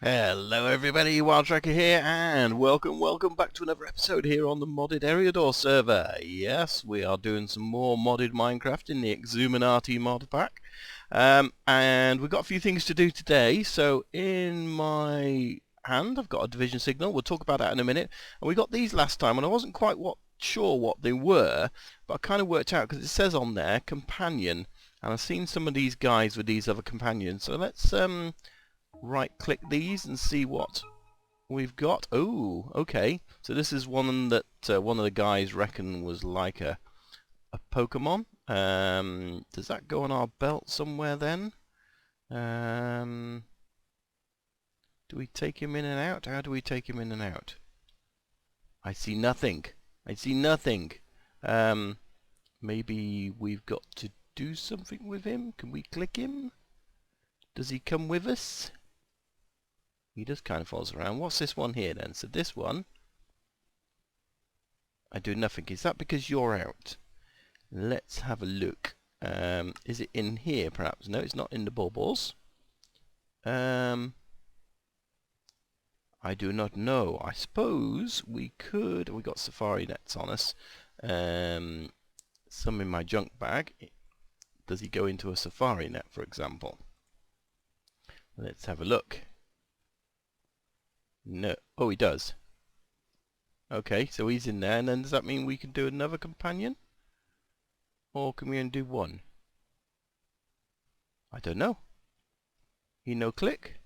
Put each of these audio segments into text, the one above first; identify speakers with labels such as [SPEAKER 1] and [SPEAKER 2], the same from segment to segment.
[SPEAKER 1] Hello everybody, Wild Tracker here, and welcome back to another episode here on the Modded Eriador Server. Yes, we are doing some more modded Minecraft in the Xisuminati Mod Pack. And we've got a few things to do today, so in my hand I've got a division signal. We'll talk about that in a minute. And we got these last time, and I wasn't quite sure what they were, but I kind of worked out because it says on there, companion. And I've seen some of these guys with these other companions, so let's right click these and see what we've got. Oh, okay, so this is one that one of the guys reckon was like a Pokemon. Does that go on our belt somewhere then? Do we take him in and out? How do we take him in and out? I see nothing. Maybe we've got to do something with him. Can we click him? Does he come with us? He just kind of follows around. What's this one here then? So this one, I do nothing. Is that because you're out? Let's have a look. Is it in here perhaps? No, it's not in the bubbles. I do not know. I suppose we could. We got safari nets on us. Some in my junk bag. Does he go into a safari net, for example? Let's have a look. No. Oh, he does. Okay, so he's in there, and then does that mean we can do another companion? Or can we only do one? I don't know. He no click?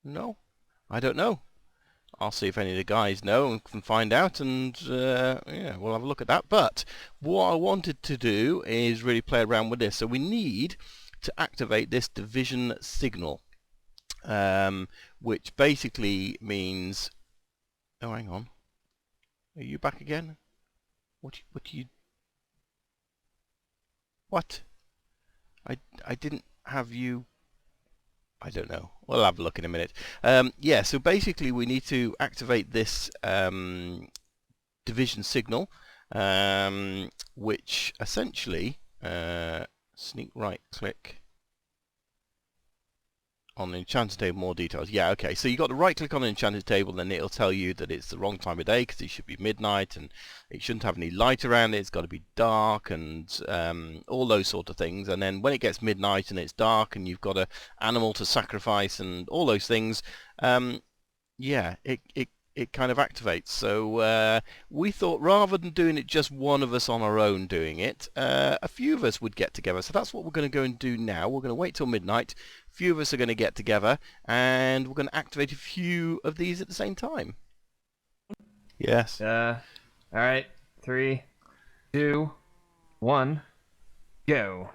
[SPEAKER 1] No? I don't know. I'll see if any of the guys know and can find out, and yeah, we'll have a look at that. But what I wanted to do is really play around with this. So we need to activate this division signal, which basically means... Oh, hang on. Are you back again? What do you... What? I didn't have you... I don't know. We'll have a look in a minute. Yeah, so basically we need to activate this division signal, which essentially... sneak right click on the enchanted table, more details. Yeah, okay, so you got to right click on the enchanted table, then it'll tell you that it's the wrong time of day because it should be midnight and it shouldn't have any light around it. It's got to be dark and all those sort of things. And then when it gets midnight and it's dark and you've got an animal to sacrifice and all those things, yeah, it kind of activates. So we thought rather than doing it just one of us on our own doing it, a few of us would get together. So that's what we're going to go and do now. We're going to wait till midnight. A few of us are going to get together and we're going to activate a few of these at the same time. Yes.
[SPEAKER 2] Alright. 3, 2, 1, go.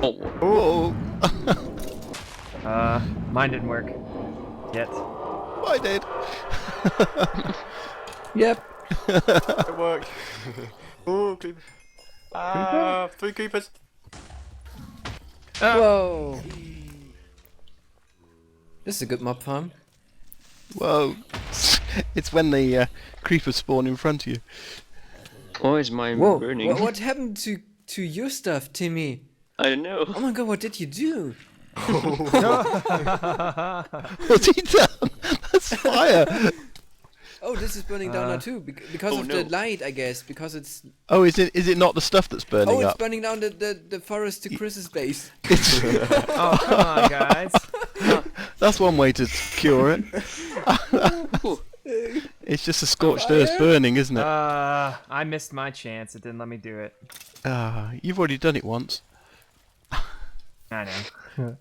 [SPEAKER 1] Oh.
[SPEAKER 2] Mine didn't work. Yet.
[SPEAKER 1] I did.
[SPEAKER 3] Yep.
[SPEAKER 4] It worked. Oh, creeper. Three creepers.
[SPEAKER 3] Whoa. This is a good mob farm.
[SPEAKER 1] Whoa. It's when the creepers spawn in front of you.
[SPEAKER 5] Why is mine
[SPEAKER 3] Whoa.
[SPEAKER 5] burning?
[SPEAKER 3] What happened to your stuff, Timmy?
[SPEAKER 5] I don't know.
[SPEAKER 3] Oh my god, what did you do?
[SPEAKER 1] What's he done? That's fire.
[SPEAKER 3] Oh, this is burning down now too, because
[SPEAKER 5] Oh,
[SPEAKER 3] of
[SPEAKER 5] no.
[SPEAKER 3] the light, I guess. Because it's...
[SPEAKER 1] Oh, is it not the stuff that's burning
[SPEAKER 3] Oh, it's
[SPEAKER 1] up?
[SPEAKER 3] burning down the forest to Chris's base.
[SPEAKER 2] Oh, come on, guys.
[SPEAKER 1] That's one way to cure it. It's just a scorched earth burning, isn't it?
[SPEAKER 2] I missed my chance. It didn't let me do it.
[SPEAKER 1] You've already done it once.
[SPEAKER 2] I know.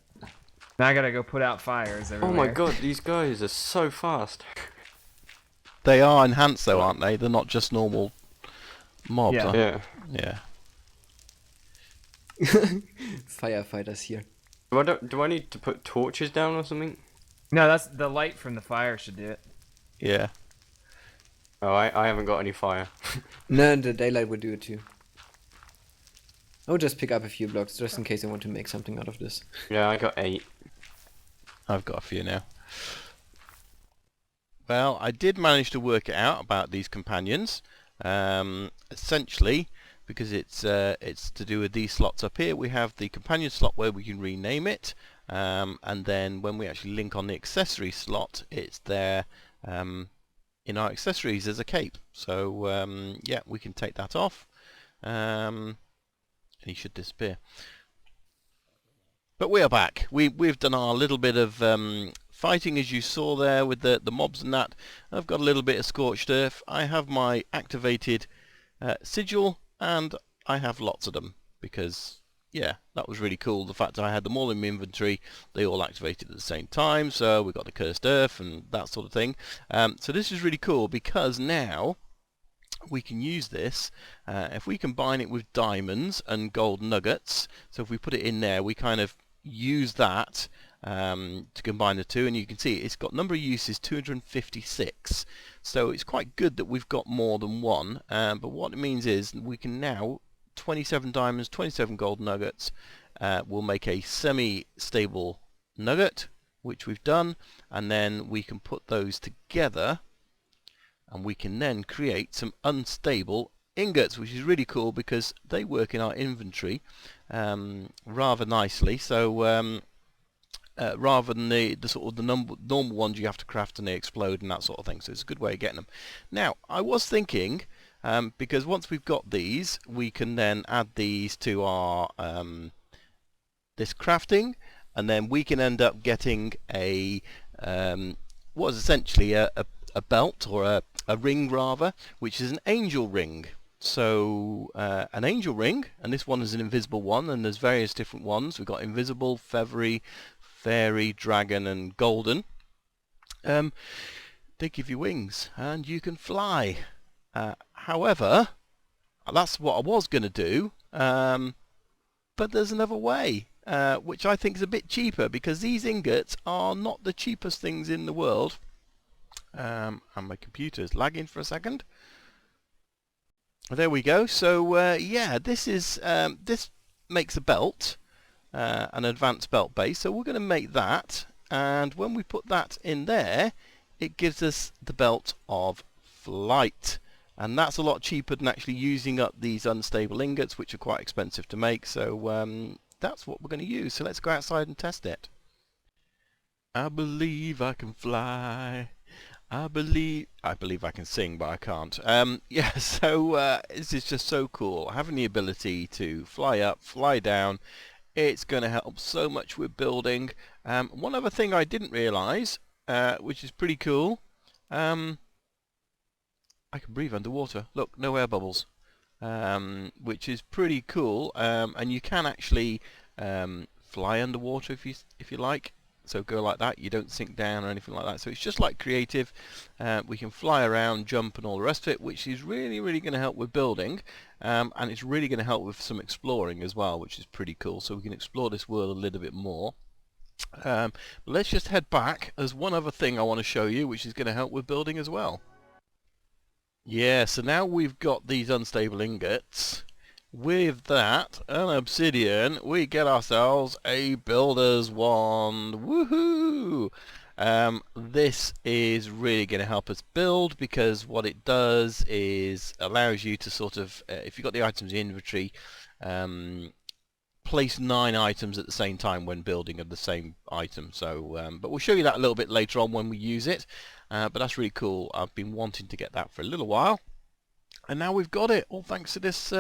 [SPEAKER 2] Now I gotta go put out fires everywhere.
[SPEAKER 4] Oh my god, these guys are so fast.
[SPEAKER 1] They are enhanced though, aren't they? They're not just normal mobs.
[SPEAKER 2] Yeah.
[SPEAKER 1] Are they?
[SPEAKER 4] Yeah.
[SPEAKER 1] Yeah.
[SPEAKER 3] Firefighters here.
[SPEAKER 4] Do I need to put torches down or something?
[SPEAKER 2] No, that's the light from the fire should do it.
[SPEAKER 1] Yeah.
[SPEAKER 4] Oh, I haven't got any fire.
[SPEAKER 3] No, the daylight would do it too. I'll just pick up a few blocks just in case I want to make something out of this.
[SPEAKER 4] Yeah, I got 8.
[SPEAKER 1] I've got a few now. Well, I did manage to work it out about these companions. Essentially, because it's to do with these slots up here, we have the companion slot where we can rename it. and then when we actually link on the accessory slot, it's there in our accessories as a cape. So yeah, we can take that off, and he should disappear. But we are back. We've done our little bit of fighting, as you saw there, with the mobs and that. I've got a little bit of scorched earth. I have my activated sigil, and I have lots of them because, yeah, that was really cool. The fact that I had them all in my inventory, they all activated at the same time. So we got the cursed earth and that sort of thing. So this is really cool because now we can use this if we combine it with diamonds and gold nuggets. So if we put it in there, we kind of use that to combine the two, and you can see it's got number of uses 256. So it's quite good that we've got more than one, but what it means is we can now 27 diamonds, 27 gold nuggets will make a semi-stable nugget, which we've done, and then we can put those together and we can then create some unstable ingots, which is really cool because they work in our inventory rather nicely. So rather than the sort of the normal ones you have to craft and they explode and that sort of thing. So it's a good way of getting them. Now, I was thinking, because once we've got these, we can then add these to our this crafting, and then we can end up getting a what is essentially a belt, or a ring rather, which is an angel ring. So an angel ring, and this one is an invisible one, and there's various different ones. We've got invisible, feathery, fairy, dragon, and golden. They give you wings and you can fly. However, that's what I was going to do, but there's another way, which I think is a bit cheaper, because these ingots are not the cheapest things in the world. And my computer's lagging for a second. There we go. So yeah, this is this makes a belt, an advanced belt base. So we're going to make that, and when we put that in there, it gives us the belt of flight, and that's a lot cheaper than actually using up these unstable ingots, which are quite expensive to make. So that's what we're going to use. So let's go outside and test it. I believe I can fly. I believe I can sing, but I can't. Yeah, so this is just so cool. Having the ability to fly up, fly down, it's going to help so much with building. One other thing I didn't realise, which is pretty cool, I can breathe underwater. Look, no air bubbles, which is pretty cool. And you can actually fly underwater if you like. So go like that, you don't sink down or anything like that. So it's just like creative. We can fly around, jump and all the rest of it, which is really, really going to help with building. And it's really going to help with some exploring as well, which is pretty cool. So we can explore this world a little bit more. But let's just head back. There's one other thing I want to show you, which is going to help with building as well. Yeah, so now we've got these unstable ingots. With that, an obsidian, we get ourselves a builder's wand. Woohoo! This is really going to help us build, because what it does is allows you to sort of, if you've got the items in inventory, place 9 items at the same time when building of the same item. So, but we'll show you that a little bit later on when we use it. But that's really cool. I've been wanting to get that for a little while, and now we've got it, all thanks to this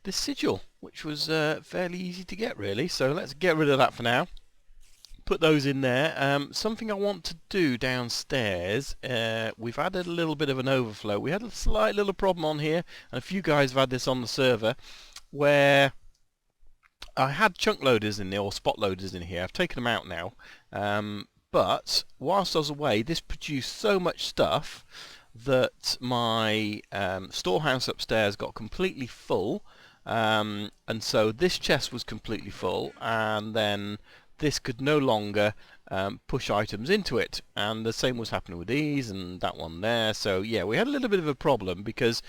[SPEAKER 1] this sigil, which was fairly easy to get, really. So let's get rid of that for now. Put those in there. Something I want to do downstairs, we've added a little bit of an overflow. We had a slight little problem on here, and a few guys have had this on the server, where I had chunk loaders in there, or spot loaders in here. I've taken them out now, but whilst I was away, this produced so much stuff that my storehouse upstairs got completely full. And so this chest was completely full, and then this could no longer push items into it, and the same was happening with these and that one there. So yeah, we had a little bit of a problem, because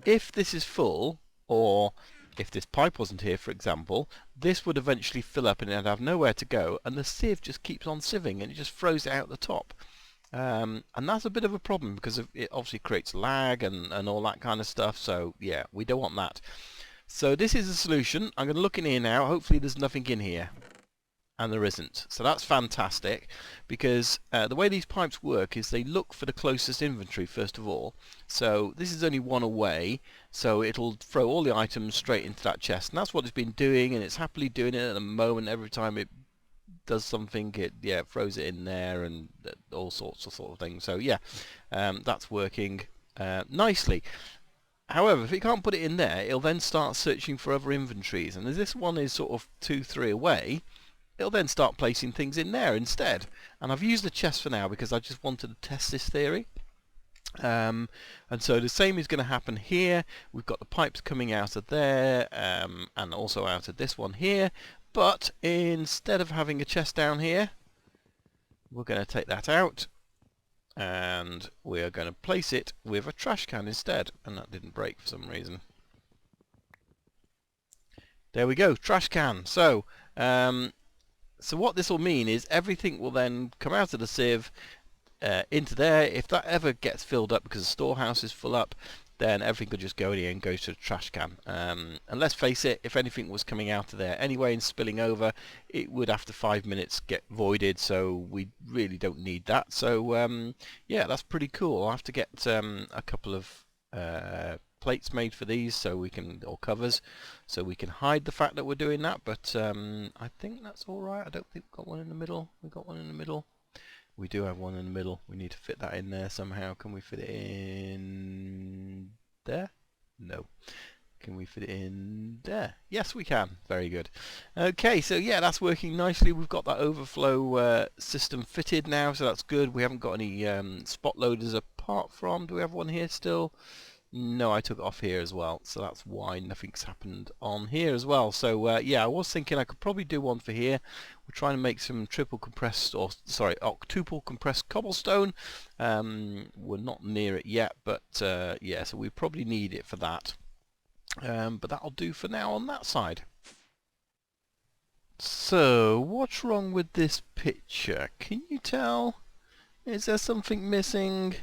[SPEAKER 1] if this is full, or if this pipe wasn't here, for example, this would eventually fill up and it'd have nowhere to go, and the sieve just keeps on sieving and it just throws it out the top. And that's a bit of a problem, because it obviously creates lag and all that kind of stuff. So yeah, we don't want that. So this is a solution. I'm going to look in here now. Hopefully there's nothing in here. and there isn't. So that's fantastic, because the way these pipes work is they look for the closest inventory first of all. So this is only one away, so it'll throw all the items straight into that chest, and that's what it's been doing, and it's happily doing it at the moment. Every time it does something, it throws it in there, and all sorts of things. So yeah, that's working nicely. However, if it can't put it in there, it'll then start searching for other inventories, and as this one is sort of 2-3 away, it'll then start placing things in there instead. And I've used the chest for now because I just wanted to test this theory. And so the same is going to happen here. We've got the pipes coming out of there, and also out of this one here. But instead of having a chest down here, we're going to take that out, and we're going to place it with a trash can instead. And that didn't break for some reason. There we go, trash can. So what this will mean is everything will then come out of the sieve into there. If that ever gets filled up because the storehouse is full up, then everything could just go in here and go to the trash can. And let's face it, if anything was coming out of there anyway and spilling over, it would after 5 minutes get voided, so we really don't need that. So yeah, that's pretty cool. I'll have to get a couple of plates made for these, so we can, or covers, so we can hide the fact that we're doing that. But I think that's all right. I don't think we've got one in the middle. We've got one in the middle. We do have one in the middle. We need to fit that in there somehow. Can we fit it in there? No. Can we fit it in there? Yes, we can. Very good. Okay, so yeah, that's working nicely. We've got that overflow system fitted now, so that's good. We haven't got any spot loaders apart from... Do we have one here still? No, I took it off here as well, so that's why nothing's happened on here as well. So yeah, I was thinking I could probably do one for here. We're trying to make some octuple compressed cobblestone. We're not near it yet, but yeah, so we probably need it for that. But that'll do for now on that side. So, what's wrong with this picture? Can you tell? Is there something missing?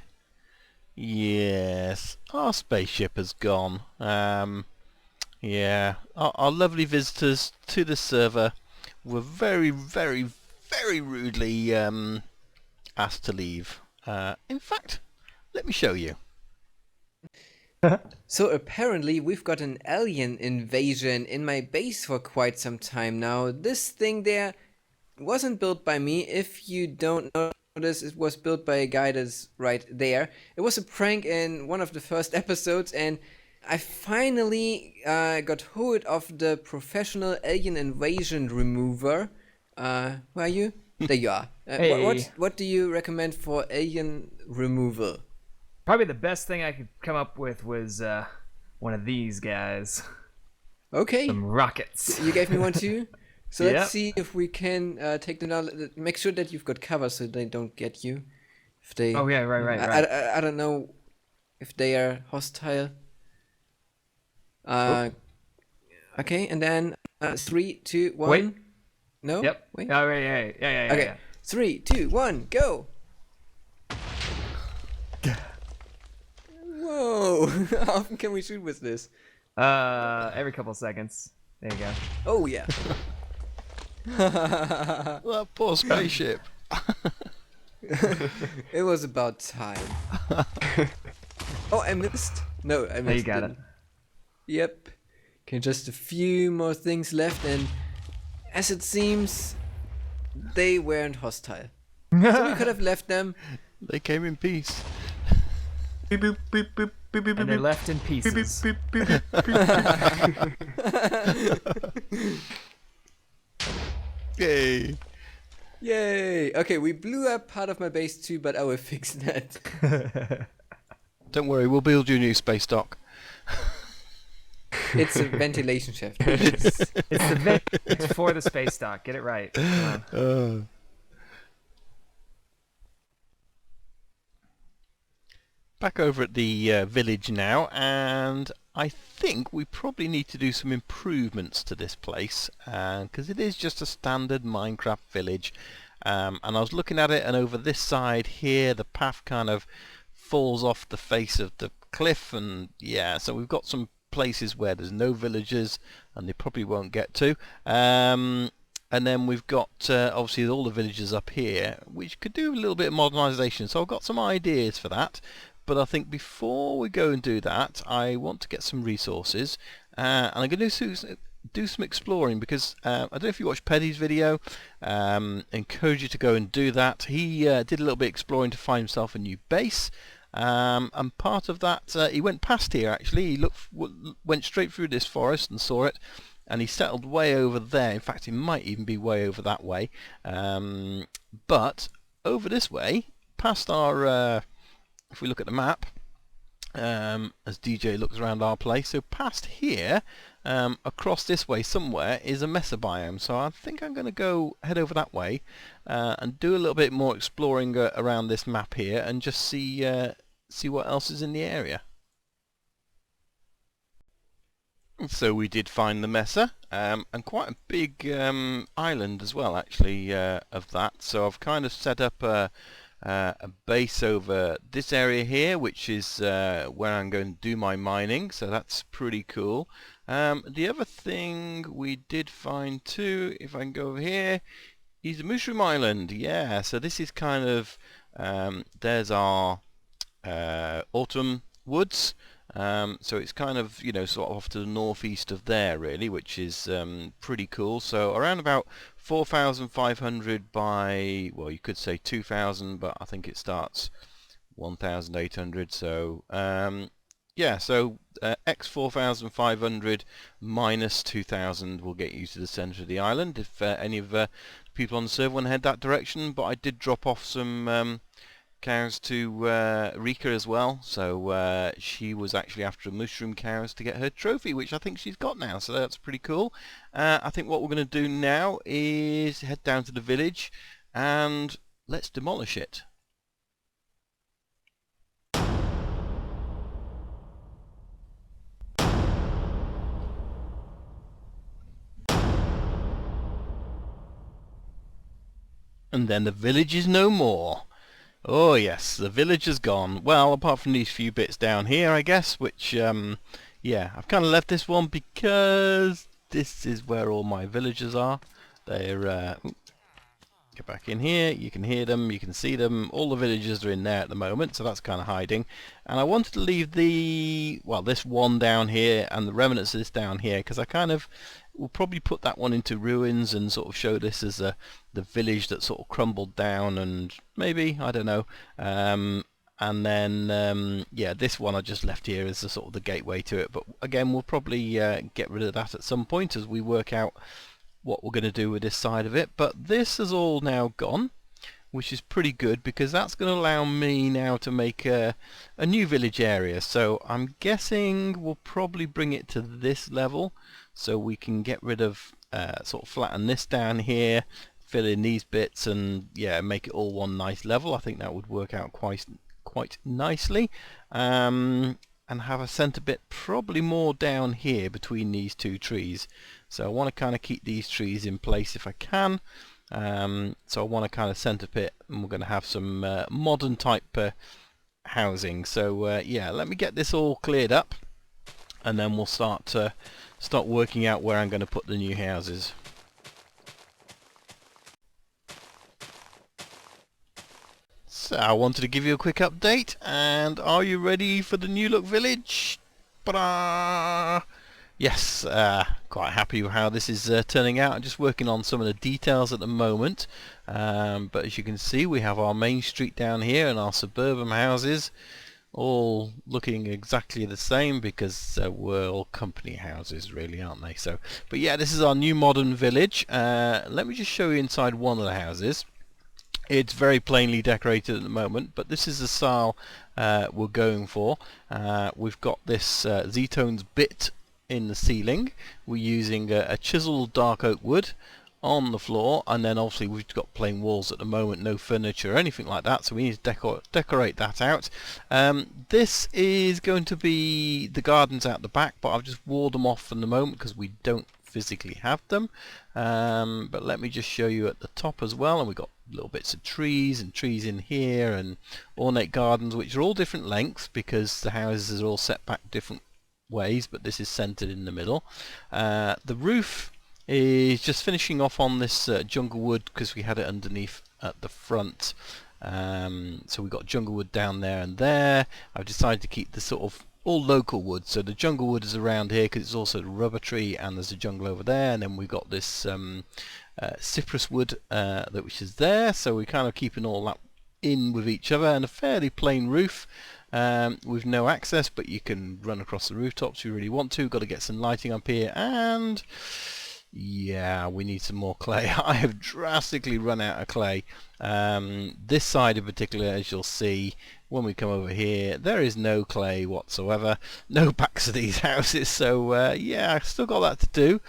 [SPEAKER 1] Yes, our spaceship has gone. Yeah, our lovely visitors to the server were very, very, very rudely asked to leave. In fact, let me show you.
[SPEAKER 3] So apparently we've got an alien invasion in my base for quite some time now. This thing there wasn't built by me. If you don't know this, it was built by a guy that's right there. It was a prank in one of the first episodes, and I finally got hold of the professional alien invasion remover. Where are you? There you are.
[SPEAKER 2] Hey.
[SPEAKER 3] What do you recommend for alien removal?
[SPEAKER 2] Probably the best thing I could come up with was one of these guys.
[SPEAKER 3] Okay.
[SPEAKER 2] Some rockets.
[SPEAKER 3] You gave me one too? So
[SPEAKER 2] Yep.
[SPEAKER 3] let's see if we can take them down. Make sure that you've got cover so they don't get you. If they,
[SPEAKER 2] Oh yeah, right.
[SPEAKER 3] I don't know if they are hostile. Okay, and then 3, 2, 1.
[SPEAKER 2] Wait.
[SPEAKER 3] No.
[SPEAKER 2] Yep.
[SPEAKER 3] Wait.
[SPEAKER 2] Oh, right, yeah.
[SPEAKER 3] Okay.
[SPEAKER 2] Yeah.
[SPEAKER 3] 3, 2, 1, go. Whoa! How often can we shoot with this?
[SPEAKER 2] Every couple seconds. There you go.
[SPEAKER 3] Oh yeah.
[SPEAKER 1] That poor spaceship.
[SPEAKER 3] It was about time. Oh, I missed. No, I missed.
[SPEAKER 2] There you got
[SPEAKER 3] didn't.
[SPEAKER 2] it.
[SPEAKER 3] Yep. Okay, just a few more things left, and as it seems, they weren't hostile. So we could have left them.
[SPEAKER 1] They came in peace.
[SPEAKER 4] Beep, boop, beep, boop, beep, beep,
[SPEAKER 2] And they're
[SPEAKER 4] beep,
[SPEAKER 2] left in
[SPEAKER 4] beep, beep,
[SPEAKER 2] pieces.
[SPEAKER 4] beep, beep, beep, beep.
[SPEAKER 1] Yay!
[SPEAKER 3] Yay! Okay, we blew up part of my base too, but I will fix that.
[SPEAKER 1] Don't worry, we'll build you a new space dock.
[SPEAKER 3] It's a ventilation shaft.
[SPEAKER 2] It's the vent for the space dock. Get it right. Come on.
[SPEAKER 1] Back over at the village now, and I think we probably need to do some improvements to this place, because it is just a standard Minecraft village. And I was looking at it, and over this side here, the path kind of falls off the face of the cliff, and yeah, so we've got some places where there's no villagers, and they probably won't get to. And and then we've got obviously all the villages up here, which could do a little bit of modernisation. So I've got some ideas for that. But I think before we go and do that, I want to get some resources, and I'm going to do some exploring, because I don't know if you watched Peddy's video. Encourage you to go and do that. He did a little bit of exploring to find himself a new base, and part of that, he went past here actually. He went straight through this forest and saw it, and he settled way over there. In fact, it might even be way over that way, but over this way, past our if we look at the map, as DJ looks around our place, so past here, across this way somewhere, is a mesa biome. So I think I'm going to head over that way and do a little bit more exploring around this map here, and just see what else is in the area. So we did find the mesa, and quite a big island as well, actually, of that. So I've kind of set up a base over this area here, which is where I'm going to do my mining, so that's pretty cool. The other thing we did find too, if I can go over here, is a mushroom island. Yeah, so this is kind of there's our autumn woods, so it's kind of, you know, sort of off to the northeast of there really, which is pretty cool. So around about 4,500 by, well, you could say 2,000, but I think it starts 1,800. So yeah, so x 4,500 minus 2,000 will get you to the centre of the island, if any of the people on the server want to head that direction. But I did drop off some cows to Rika as well, so she was actually after mushroom cows to get her trophy, which I think she's got now, so that's pretty cool. I think what we're going to do now is head down to the village and let's demolish it. And then the village is no more. Oh yes, the village is gone. Well, apart from these few bits down here, I guess, which, yeah, I've kind of left this one because this is where all my villagers are. They're, get back in here, you can hear them, you can see them, all the villagers are in there at the moment, so that's kind of hiding. And I wanted to leave this one down here and the remnants of this down here, because I kind of will probably put that one into ruins and sort of show this as the village that sort of crumbled down, and maybe, I don't know, and then yeah, this one I just left here as the sort of the gateway to it. But again, we'll probably get rid of that at some point as we work out what we're going to do with this side of it. But this is all now gone, which is pretty good, because that's going to allow me now to make a new village area. So I'm guessing we'll probably bring it to this level, so we can get rid of sort of flatten this down here, fill in these bits, and yeah, make it all one nice level. I think that would work out quite nicely, and have a centre bit probably more down here between these two trees. So I want to kind of keep these trees in place if I can. So I want to kind of centre bit, and we're going to have some modern type housing. So yeah, let me get this all cleared up, and then we'll start working out where I'm going to put the new houses. So I wanted to give you a quick update, and are you ready for the new look village? Ta-da! Yes, quite happy with how this is turning out. I'm just working on some of the details at the moment, but as you can see, we have our main street down here and our suburban houses all looking exactly the same, because we're all company houses really, aren't they? So, but yeah, this is our new modern village. Let me just show you inside one of the houses. It's very plainly decorated at the moment, but this is the style we're going for. We've got this Z-tones bit in the ceiling. We're using a chiseled dark oak wood on the floor, and then obviously we've got plain walls at the moment, no furniture or anything like that, so we need to decorate that out. This is going to be the gardens out the back, but I've just walled them off for the moment because we don't physically have them. But let me just show you at the top as well, and we've got little bits of trees and trees in here, and ornate gardens which are all different lengths because the houses are all set back different ways, but this is centered in the middle. The roof is just finishing off on this jungle wood because we had it underneath at the front. So we've got jungle wood down there and there. I've decided to keep the sort of all local wood, so the jungle wood is around here because it's also the rubber tree, and there's a jungle over there, and then we've got this cypress wood which is there, so we're kind of keeping all that in with each other, and a fairly plain roof with no access, but you can run across the rooftops if you really want to. Got to get some lighting up here, and yeah, we need some more clay. I have drastically run out of clay. This side in particular, as you'll see when we come over here, there is no clay whatsoever. No backs of these houses, so yeah, I've still got that to do.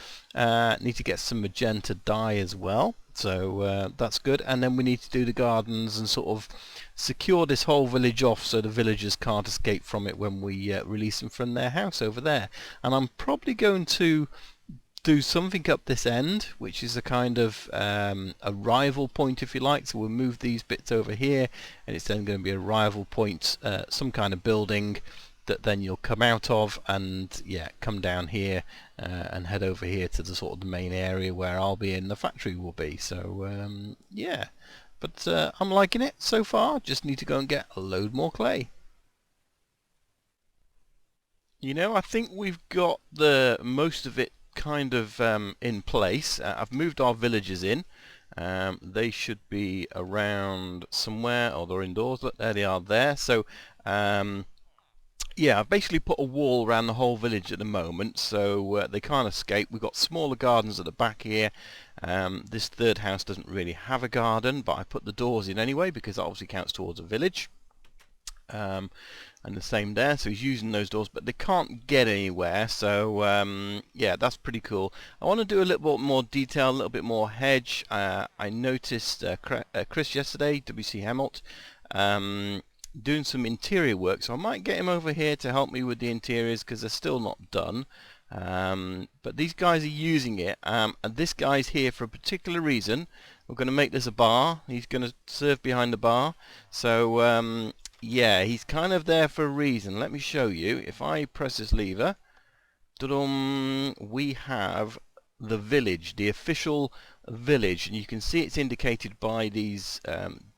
[SPEAKER 1] Need to get some magenta dye as well, so that's good. And then we need to do the gardens and sort of secure this whole village off so the villagers can't escape from it when we release them from their house over there. And I'm probably going to do something up this end, which is a kind of a rival point, if you like. So we'll move these bits over here, and it's then going to be a rival point, some kind of building that then you'll come out of, and yeah, come down here and head over here to the sort of the main area where I'll be in, the factory will be. So yeah, but I'm liking it so far. Just need to go and get a load more clay. You know, I think we've got the most of it kind of in place. I've moved our villagers in. They should be around somewhere, or they're indoors. Look, there they are there. So yeah, I've basically put a wall around the whole village at the moment, so they can't escape. We've got smaller gardens at the back here. This third house doesn't really have a garden, but I put the doors in anyway because that obviously counts towards a village. And the same there, so he's using those doors, but they can't get anywhere, so yeah, that's pretty cool. I want to do a little bit more detail, a little bit more hedge. I noticed Chris yesterday, WC Hemelt, doing some interior work, so I might get him over here to help me with the interiors because they're still not done. But these guys are using it, and this guy's here for a particular reason. We're going to make this a bar. He's going to serve behind the bar, so yeah, he's kind of there for a reason. Let me show you. If I press this lever, we have the village, the official village, and you can see it's indicated by these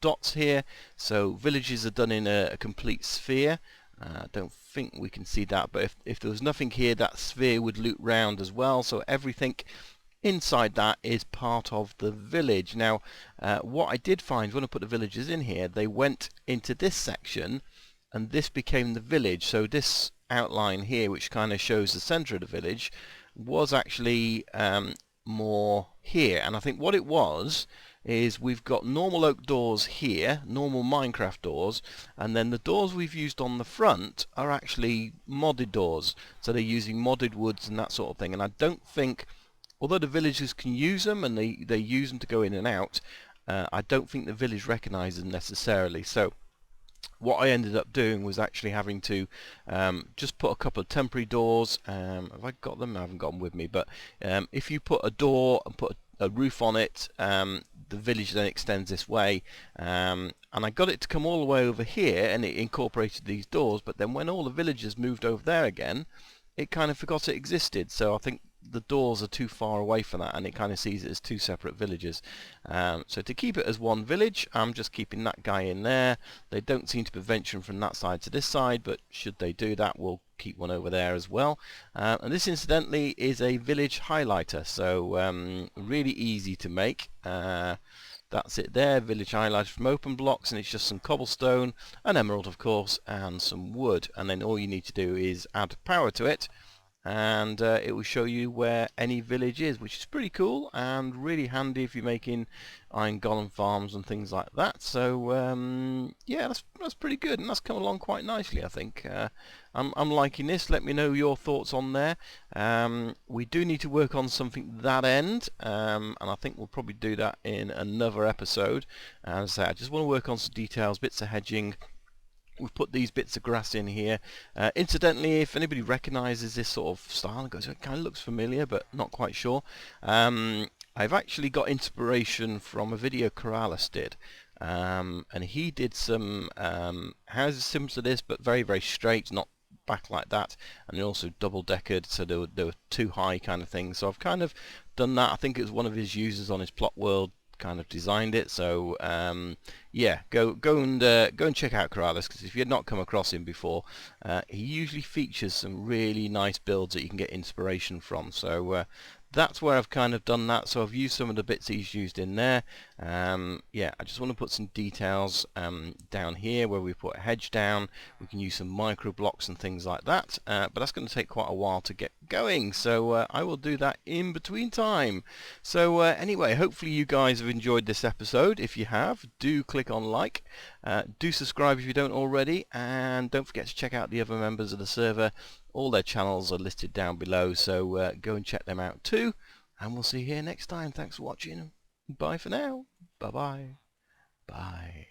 [SPEAKER 1] dots here. So villages are done in a complete sphere. I don't think we can see that, but if there was nothing here, that sphere would loop round as well. So everything inside that is part of the village. Now what I did find when I put the villagers in here, they went into this section and this became the village. So this outline here, which kind of shows the center of the village, was actually more here. And I think what it was is we've got normal oak doors here, normal Minecraft doors, and then the doors we've used on the front are actually modded doors. So they're using modded woods and that sort of thing. And I don't think, although the villagers can use them and they use them to go in and out, I don't think the village recognises them necessarily. So what I ended up doing was actually having to just put a couple of temporary doors. Have I got them? I haven't got them with me. But if you put a door and put a roof on it, the village then extends this way. And I got it to come all the way over here, and it incorporated these doors. But then when all the villagers moved over there again, it kind of forgot it existed. So I think the doors are too far away for that, and it kind of sees it as two separate villages. So to keep it as one village, I'm just keeping that guy in there. They don't seem to be venturing from that side to this side, but should they do that, we'll keep one over there as well. And this incidentally is a village highlighter, so really easy to make. That's it there, village highlighter from open blocks, and it's just some cobblestone, an emerald of course, and some wood. And then all you need to do is add power to it, and it will show you where any village is, which is pretty cool and really handy if you're making iron golem farms and things like that. So yeah, that's pretty good, and that's come along quite nicely, I think. I'm liking this. Let me know your thoughts on there. We do need to work on something that end, and I think we'll probably do that in another episode. As I say, I just want to work on some details, bits of hedging. We've put these bits of grass in here. Incidentally, if anybody recognises this sort of style and goes, it kind of looks familiar, but not quite sure, I've actually got inspiration from a video Corrales did. And he did some houses similar to this, but very, very straight, not back like that, and also double-deckered, so there were two high kind of things. So I've kind of done that. I think it was one of his users on his plot world kind of designed it. So yeah, go and check out Corrales, because if you've not come across him before, he usually features some really nice builds that you can get inspiration from. So that's where I've kind of done that. So I've used some of the bits he's used in there. Yeah, I just want to put some details down here where we put a hedge down. We can use some micro blocks and things like that, but that's going to take quite a while to get going, so I will do that in between time. So anyway, hopefully you guys have enjoyed this episode. If you have, do click on like, do subscribe if you don't already, and don't forget to check out the other members of the server. All their channels are listed down below, so go and check them out too, and we'll see you here next time. Thanks for watching. Bye for now. Bye-bye. Bye.